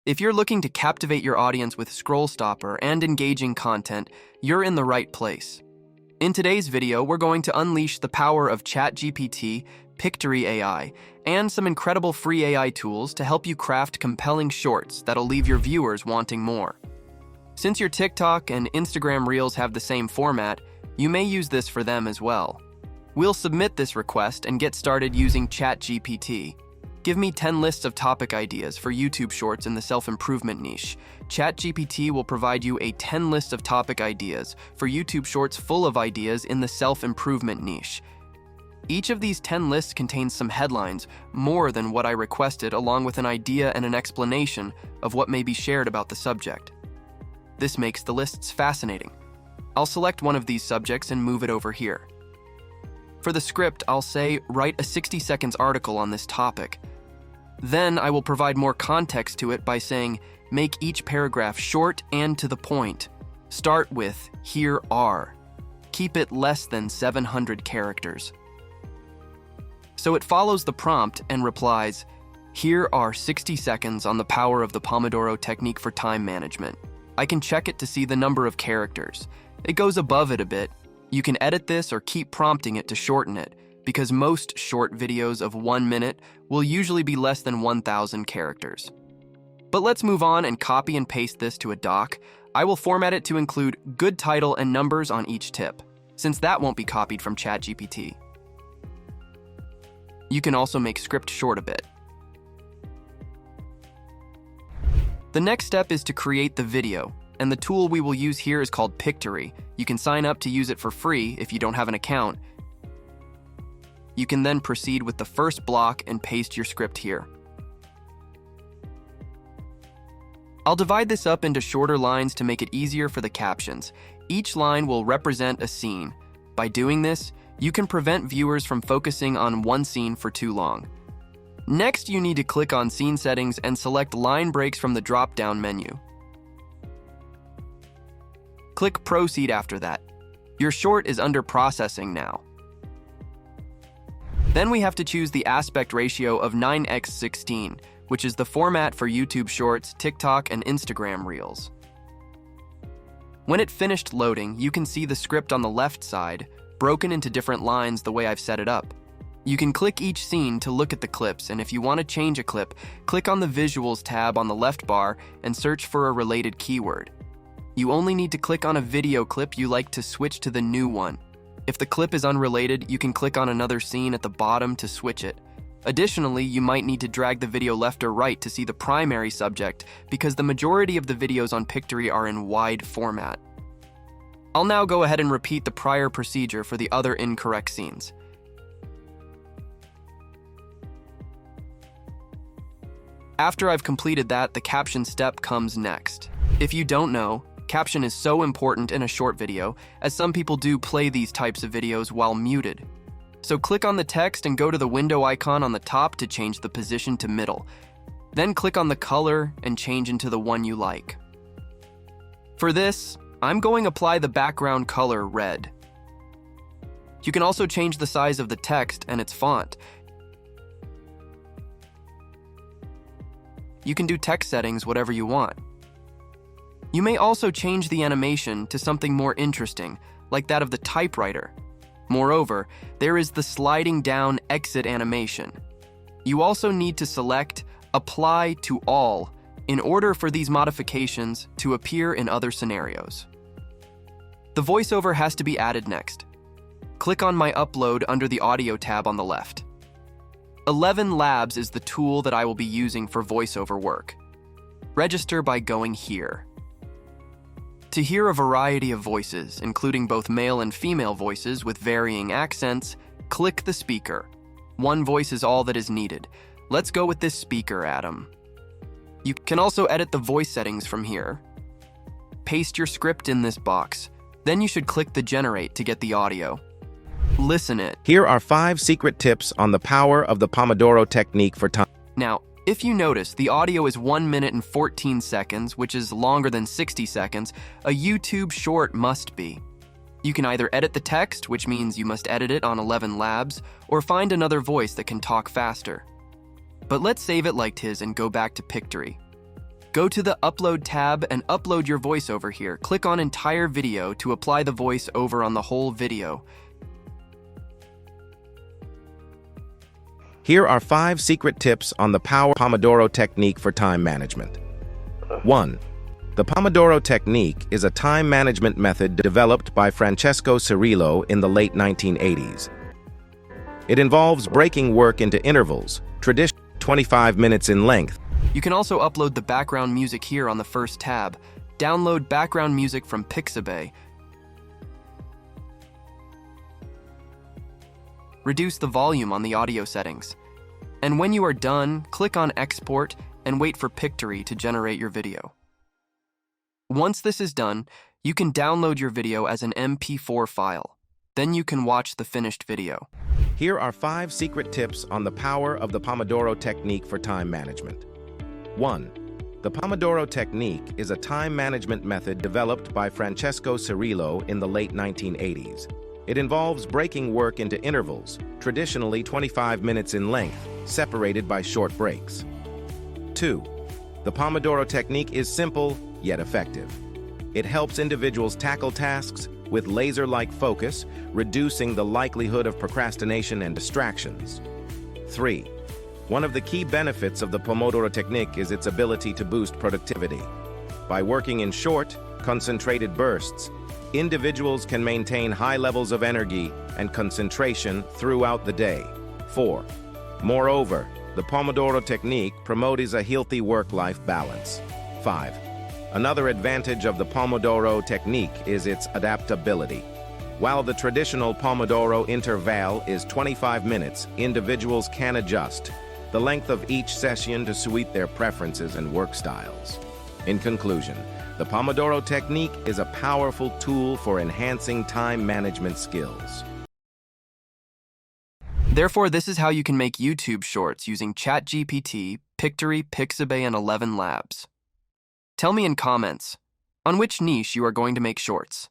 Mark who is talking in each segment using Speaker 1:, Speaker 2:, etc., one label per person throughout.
Speaker 1: If you're looking to captivate your audience with scroll stopper and engaging content, you're in the right place. In today's video, we're going to unleash the power of ChatGPT, Pictory AI, and some incredible free AI tools to help you craft compelling shorts that'll leave your viewers wanting more. Since your TikTok and Instagram Reels have the same format, you may use this for them as well. We'll submit this request and get started using ChatGPT. Give me 10 lists of topic ideas for YouTube Shorts in the self-improvement niche. ChatGPT will provide you a 10 list of topic ideas for YouTube Shorts full of ideas in the self-improvement niche. Each of these 10 lists contains some headlines, more than what I requested, along with an idea and an explanation of what may be shared about the subject. This makes the lists fascinating. I'll select one of these subjects and move it over here. For the script, I'll say, write a 60 seconds article on this topic. Then I will provide more context to it by saying, make each paragraph short and to the point. Start with, here are. Keep it less than 700 characters. So it follows the prompt and replies, here are 60 seconds on the power of the Pomodoro technique for time management. I can check it to see the number of characters. It goes above it a bit. You can edit this or keep prompting it to shorten it, because most short videos of 1 minute will usually be less than 1,000 characters. But let's move on and copy and paste this to a doc. I will format it to include good title and numbers on each tip, since that won't be copied from ChatGPT. You can also make script short a bit. The next step is to create the video, and the tool we will use here is called Pictory. You can sign up to use it for free if you don't have an account. You can then proceed with the first block and paste your script here. I'll divide this up into shorter lines to make it easier for the captions. Each line will represent a scene. By doing this, you can prevent viewers from focusing on one scene for too long. Next, you need to click on Scene Settings and select Line Breaks from the drop-down menu. Click Proceed after that. Your short is under processing now. Then we have to choose the aspect ratio of 9:16, which is the format for YouTube Shorts, TikTok, and Instagram Reels. When it finished loading, you can see the script on the left side, broken into different lines the way I've set it up. You can click each scene to look at the clips, and if you want to change a clip, click on the Visuals tab on the left bar and search for a related keyword. You only need to click on a video clip you like to switch to the new one. If the clip is unrelated, you can click on another scene at the bottom to switch it. Additionally, you might need to drag the video left or right to see the primary subject, because the majority of the videos on Pictory are in wide format. I'll now go ahead and repeat the prior procedure for the other incorrect scenes. After I've completed that, the caption step comes next. If you don't know, caption is so important in a short video, as some people do play these types of videos while muted. So click on the text and go to the window icon on the top to change the position to middle. Then click on the color and change into the one you like. For this, I'm going to apply the background color red. You can also change the size of the text and its font. You can do text settings whatever you want. You may also change the animation to something more interesting, like that of the typewriter. Moreover, there is the sliding down exit animation. You also need to select Apply to All in order for these modifications to appear in other scenarios. The voiceover has to be added next. Click on My Upload under the Audio tab on the left. 11 Labs is the tool that I will be using for voiceover work. Register by going here. To hear a variety of voices, including both male and female voices with varying accents, click the speaker. One voice is all that is needed. Let's go with this speaker, Adam. You can also edit the voice settings from here. Paste your script in this box. Then you should click the Generate to get the audio. Listen it.
Speaker 2: Here are 5 secret tips on the power of the Pomodoro technique for time.
Speaker 1: Now, if you notice, the audio is 1 minute and 14 seconds, which is longer than 60 seconds. A YouTube short must be. You can either edit the text, which means you must edit it on 11 Labs, or find another voice that can talk faster. But let's save it like 'tis and go back to Pictory. Go to the Upload tab and upload your voiceover here. Click on Entire Video to apply the voiceover on the whole video.
Speaker 2: Here are 5 secret tips on the power Pomodoro technique for time management. 1. The Pomodoro technique is a time management method developed by Francesco Cirillo in the late 1980s. It involves breaking work into intervals, traditionally 25 minutes in length.
Speaker 1: You can also upload the background music here on the first tab. Download background music from Pixabay. Reduce the volume on the audio settings. And when you are done, click on Export and wait for Pictory to generate your video. Once this is done, you can download your video as an MP4 file. Then you can watch the finished video.
Speaker 2: Here are 5 secret tips on the power of the Pomodoro technique for time management. 1. The Pomodoro technique is a time management method developed by Francesco Cirillo in the late 1980s. It involves breaking work into intervals, traditionally 25 minutes in length, separated by short breaks. 2. The Pomodoro technique is simple, yet effective. It helps individuals tackle tasks with laser-like focus, reducing the likelihood of procrastination and distractions. 3. One of the key benefits of the Pomodoro technique is its ability to boost productivity. By working in short, concentrated bursts, individuals can maintain high levels of energy and concentration throughout the day. 4. Moreover, the Pomodoro technique promotes a healthy work-life balance. 5. Another advantage of the Pomodoro technique is its adaptability. While the traditional Pomodoro interval is 25 minutes, individuals can adjust the length of each session to suit their preferences and work styles. In conclusion, the Pomodoro technique is a powerful tool for enhancing time management skills.
Speaker 1: Therefore, this is how you can make YouTube shorts using ChatGPT, Pictory, Pixabay, and 11 Labs. Tell me in comments on which niche you are going to make shorts.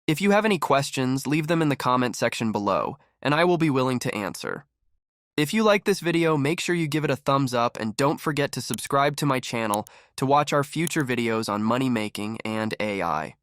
Speaker 1: If you have any questions, leave them in the comment section below, and I will be willing to answer. If you like this video, make sure you give it a thumbs up and don't forget to subscribe to my channel to watch our future videos on money making and AI.